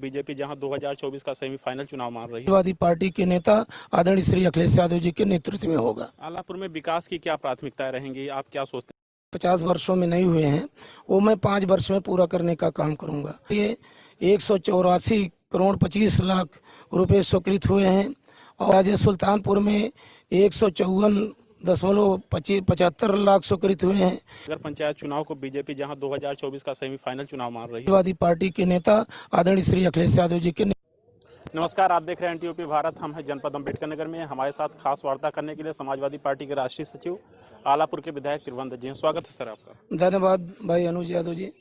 BJP जहां 2024 का semifinal चुनाव मान रही है, समाजवादी पार्टी के नेता आदरणीय श्री अखिलेश यादव जी के नेतृत्व में होगा। आलापुर में विकास की क्या प्राथमिकताएं रहेंगी, आप क्या सोचते 50 वर्षों में नहीं हुए हैं, वो मैं 5 वर्ष में पूरा करने का काम करूंगा। ये 184 करोड़ 25 लाख रुपए स्वीकृत हुए हैं और राज्य सुल्तानपुर में 154.75 लाख स्वीकृत हुए हैं। नगर पंचायत चुनाव को बीजेपी जहां 2024 का सेमीफाइनल चुनाव मान रही है? समाजवादी पार्टी के नेता आदरणीय श्री अखिलेश यादव जी के नमस्कार, आप देख रहे हैं एनटीओपी भारत। हम हैं जनपद अम्बेडकर नगर में। हमारे साथ खास वार्ता करने के लिए समाजवादी पार्टी के राष्ट्रीय सचिव आलापुर के विधायक त्रिभुवन जी हैं। स्वागत है सर आपका। धन्यवाद भाई अनुज यादव जी।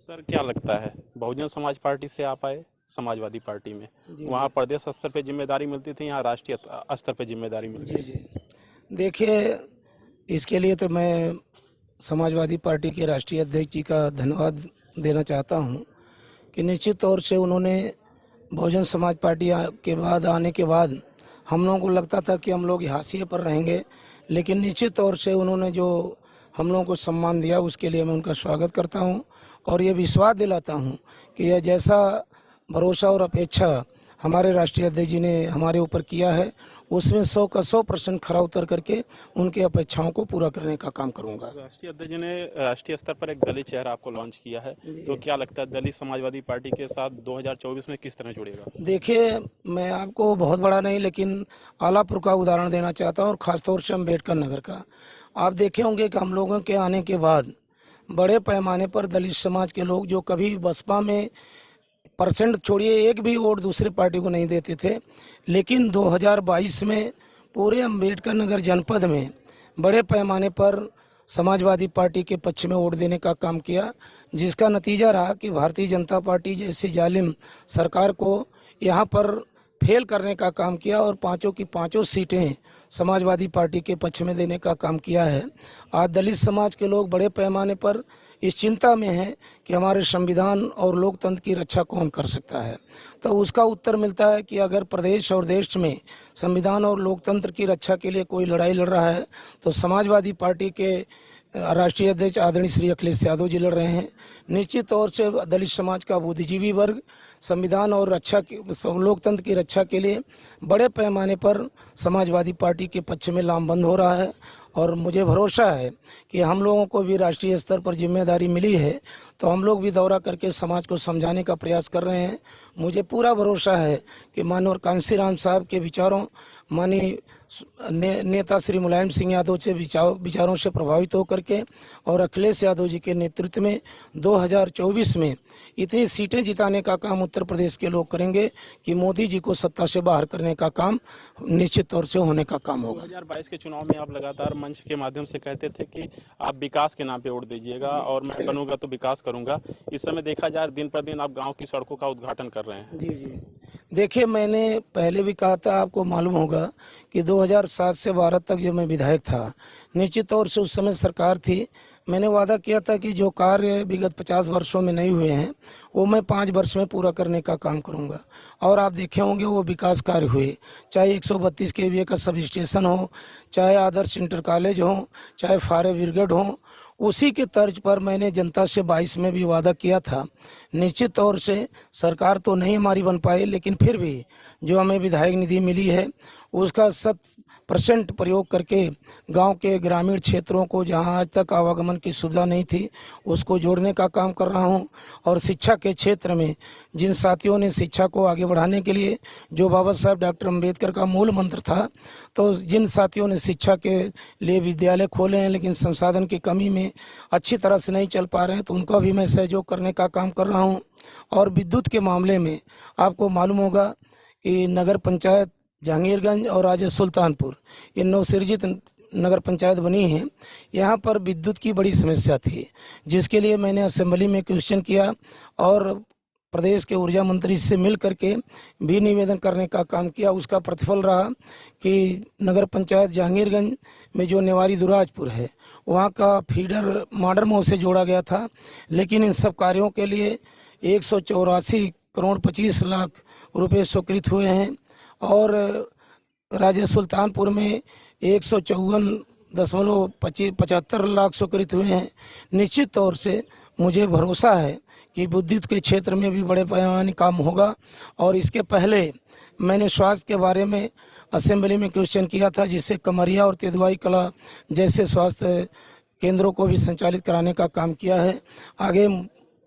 सर, क्या लगता है, बहुजन समाज पार्टी से आप आए समाजवादी पार्टी में, वहाँ प्रदेश स्तर पे जिम्मेदारी मिलती थी, यहाँ राष्ट्रीय स्तर पे जिम्मेदारी मिलती है? जी, देखिए, इसके लिए तो मैं समाजवादी पार्टी के राष्ट्रीय अध्यक्ष जी का धन्यवाद देना चाहता हूं कि निश्चित तौर से उन्होंने बहुजन समाज पार्टी के बाद आने के बाद हम लोगों को लगता था कि हम लोग हाशिए पर रहेंगे, लेकिन निश्चित तौर से उन्होंने जो हम लोगों को सम्मान दिया उसके लिए मैं उनका स्वागत करता हूं और ये विश्वास दिलाता हूं कि यह जैसा भरोसा और अपेक्षा हमारे राष्ट्रीय अध्यक्ष जी ने हमारे ऊपर किया है उसमें 100 का 100% खरा उतर करके उनकी अपेक्षाओं को पूरा करने का काम करूंगा। राष्ट्रीय अध्यक्ष जी ने राष्ट्रीय स्तर पर एक दलित चेहरा आपको लॉन्च किया है, तो क्या लगता है दलित समाजवादी पार्टी के साथ 2024 में किस तरह जुड़ेगा? देखिए, मैं आपको बहुत बड़ा नहीं लेकिन आलापुर का उदाहरण देना चाहता हूँ और ख़ासतौर से अम्बेडकर नगर का। आप देखे होंगे कि हम लोगों के आने के बाद बड़े पैमाने पर दलित समाज के लोग जो कभी बसपा में परसेंट छोड़िए एक भी वोट दूसरी पार्टी को नहीं देते थे, लेकिन 2022 में पूरे अम्बेडकर नगर जनपद में बड़े पैमाने पर समाजवादी पार्टी के पक्ष में वोट देने का काम किया, जिसका नतीजा रहा कि भारतीय जनता पार्टी जैसी जालिम सरकार को यहाँ पर फेल करने का काम किया और पांचों की पांचों सीटें समाजवादी पार्टी के पक्ष में देने का काम किया है। आज दलित समाज के लोग बड़े पैमाने पर इस चिंता में है कि हमारे संविधान और लोकतंत्र की रक्षा कौन कर सकता है, तो उसका उत्तर मिलता है कि अगर प्रदेश और देश में संविधान और लोकतंत्र की रक्षा के लिए कोई लड़ाई लड़ रहा है तो समाजवादी पार्टी के राष्ट्रीय अध्यक्ष आदरणीय श्री अखिलेश यादव जी लड़ रहे हैं। निश्चित तौर से दलित समाज का बुद्धिजीवी वर्ग संविधान और लोकतंत्र की रक्षा के लिए बड़े पैमाने पर समाजवादी पार्टी के पक्ष में लामबंद हो रहा है और मुझे भरोसा है कि हम लोगों को भी राष्ट्रीय स्तर पर जिम्मेदारी मिली है तो हम लोग भी दौरा करके समाज को समझाने का प्रयास कर रहे हैं। मुझे पूरा भरोसा है कि माननीय कांशीराम साहब के विचारों, माननीय नेता श्री मुलायम सिंह यादव से विचारों से प्रभावित होकर के और अखिलेश यादव जी के नेतृत्व में 2024 में इतनी सीटें जिताने का काम उत्तर प्रदेश के लोग करेंगे कि मोदी जी को सत्ता से बाहर करने का काम निश्चित तौर से होने का काम होगा। 2022 के चुनाव में आप लगातार मंच के माध्यम से कहते थे कि आप विकास के नाम पे वोट दीजिएगा और मैं बनूंगा तो विकास करूंगा। इस समय देखा जाए दिन पर दिन आप गाँव की सड़कों का उद्घाटन कर रहे हैं। जी, देखिए, मैंने पहले भी कहा था, आपको मालूम होगा कि 2007 से 2012 तक जब मैं विधायक था, निश्चित तौर से उस समय सरकार थी, मैंने वादा किया था कि जो कार्य विगत 50 वर्षों में नहीं हुए हैं वो मैं 5 वर्ष में पूरा करने का काम करूंगा। और आप देखे होंगे वो विकास कार्य हुए, चाहे 132 kVA का सब स्टेशन हो, चाहे आदर्श इंटर कॉलेज हो, चाहे फायर ब्रिगेड हो। उसी के तर्ज पर मैंने जनता से 22 में भी वादा किया था। निश्चित तौर से सरकार तो नहीं हमारी बन पाई, लेकिन फिर भी जो हमें विधायक निधि मिली है उसका 100% प्रयोग करके गांव के ग्रामीण क्षेत्रों को जहां आज तक आवागमन की सुविधा नहीं थी उसको जोड़ने का काम कर रहा हूं। और शिक्षा के क्षेत्र में जिन साथियों ने शिक्षा को आगे बढ़ाने के लिए, जो बाबा साहब डॉक्टर अम्बेडकर का मूल मंत्र था, तो जिन साथियों ने शिक्षा के लिए विद्यालय खोले हैं लेकिन संसाधन की कमी में अच्छी तरह से नहीं चल पा रहे हैं, तो उनका भी मैं सहयोग करने का काम कर रहा हूँ। और विद्युत के मामले में आपको मालूम होगा कि नगर पंचायत जहांगीरगंज और राजे सुल्तानपुर ये नवसृजित नगर पंचायत बनी है, यहाँ पर विद्युत की बड़ी समस्या थी, जिसके लिए मैंने असेंबली में क्वेश्चन किया और प्रदेश के ऊर्जा मंत्री से मिल करके भी निवेदन करने का काम किया। उसका प्रतिफल रहा कि नगर पंचायत जहांगीरगंज में जो नेवारी दुराजपुर है वहाँ का फीडर मॉडर्न मऊ से जोड़ा गया था, लेकिन इन सब कार्यों के लिए 184 करोड़ 25 लाख रुपए स्वीकृत हुए हैं और राज्य सुल्तानपुर में 154.75 लाख स्वीकृत हुए हैं। निश्चित तौर से मुझे भरोसा है कि विद्युत के क्षेत्र में भी बड़े पैमाने काम होगा। और इसके पहले मैंने स्वास्थ्य के बारे में असेंबली में क्वेश्चन किया था, जिससे कमरिया और तेदुआई कला जैसे स्वास्थ्य केंद्रों को भी संचालित कराने का काम किया है। आगे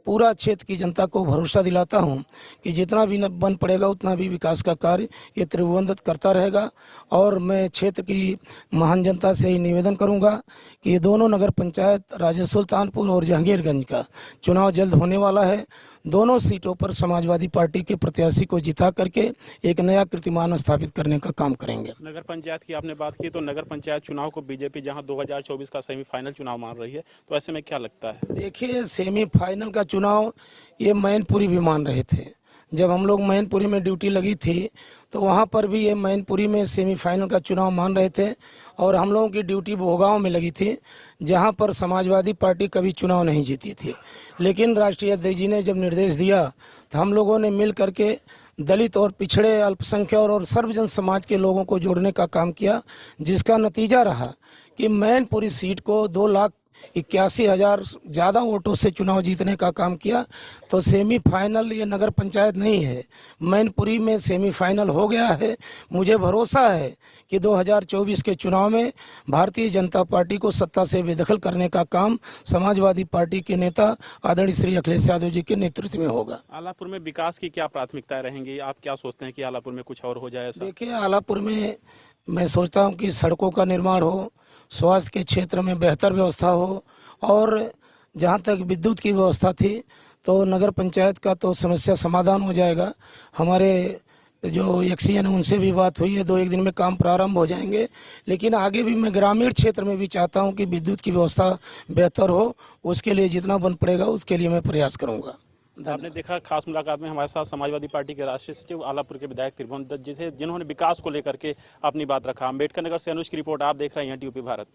पूरा क्षेत्र की जनता को भरोसा दिलाता हूं कि जितना भी बन पड़ेगा उतना भी विकास का कार्य ये त्रिभुवन दत्त करता रहेगा। और मैं क्षेत्र की महान जनता से ही निवेदन करूंगा कि ये दोनों नगर पंचायत राजा सुल्तानपुर और जहांगीरगंज का चुनाव जल्द होने वाला है। दोनों सीटों पर समाजवादी पार्टी के प्रत्याशी को जिता करके एक नया कीर्तिमान स्थापित करने का काम करेंगे। नगर पंचायत की आपने बात की, तो नगर पंचायत चुनाव को बीजेपी जहां 2024 का सेमीफाइनल चुनाव मान रही है, तो ऐसे में क्या लगता है? देखिए, सेमीफाइनल का चुनाव ये मैनपुरी भी मान रहे थे। जब हम लोग मैनपुरी में ड्यूटी लगी थी तो वहाँ पर भी ये मैनपुरी में सेमीफाइनल का चुनाव मान रहे थे। और हम लोगों की ड्यूटी भोगांव में लगी थी, जहाँ पर समाजवादी पार्टी कभी चुनाव नहीं जीती थी। लेकिन राष्ट्रीय अध्यक्ष जी ने जब निर्देश दिया तो हम लोगों ने मिल करके दलित और पिछड़े, अल्पसंख्यक और सर्वजन समाज के लोगों को जोड़ने का काम किया, जिसका नतीजा रहा कि मैनपुरी सीट को 2,81,000 ज़्यादा वोटों से चुनाव जीतने का काम किया। तो सेमीफाइनल ये नगर पंचायत नहीं है, मैनपुरी में सेमीफाइनल हो गया है। मुझे भरोसा है कि 2024 के चुनाव में भारतीय जनता पार्टी को सत्ता से बेदखल करने का काम समाजवादी पार्टी के नेता आदरणीय श्री अखिलेश यादव जी के नेतृत्व में होगा। आलापुर में विकास की क्या प्राथमिकताएं रहेंगी? आप क्या सोचते हैं कि आलापुर में कुछ और हो जाए ऐसा? देखिए, आलापुर में मैं सोचता हूँ कि सड़कों का निर्माण हो, स्वास्थ्य के क्षेत्र में बेहतर व्यवस्था हो, और जहाँ तक विद्युत की व्यवस्था थी तो नगर पंचायत का तो समस्या समाधान हो जाएगा। हमारे जो एक्सीएन है उनसे भी बात हुई है, 2-1 दिन में काम प्रारंभ हो जाएंगे। लेकिन आगे भी मैं ग्रामीण क्षेत्र में भी चाहता हूँ कि विद्युत की व्यवस्था बेहतर हो, उसके लिए जितना बन पड़ेगा उसके लिए मैं प्रयास करूँगा। आपने देखा, खास मुलाकात में हमारे साथ समाजवादी पार्टी के राष्ट्रीय सचिव आलापुर के विधायक त्रिभुवन दत्त जी थे, जिन्होंने विकास को लेकर के अपनी बात रखा। अम्बेडकर नगर से अनुज की रिपोर्ट, आप देख रहे हैं टीयूपी भारत।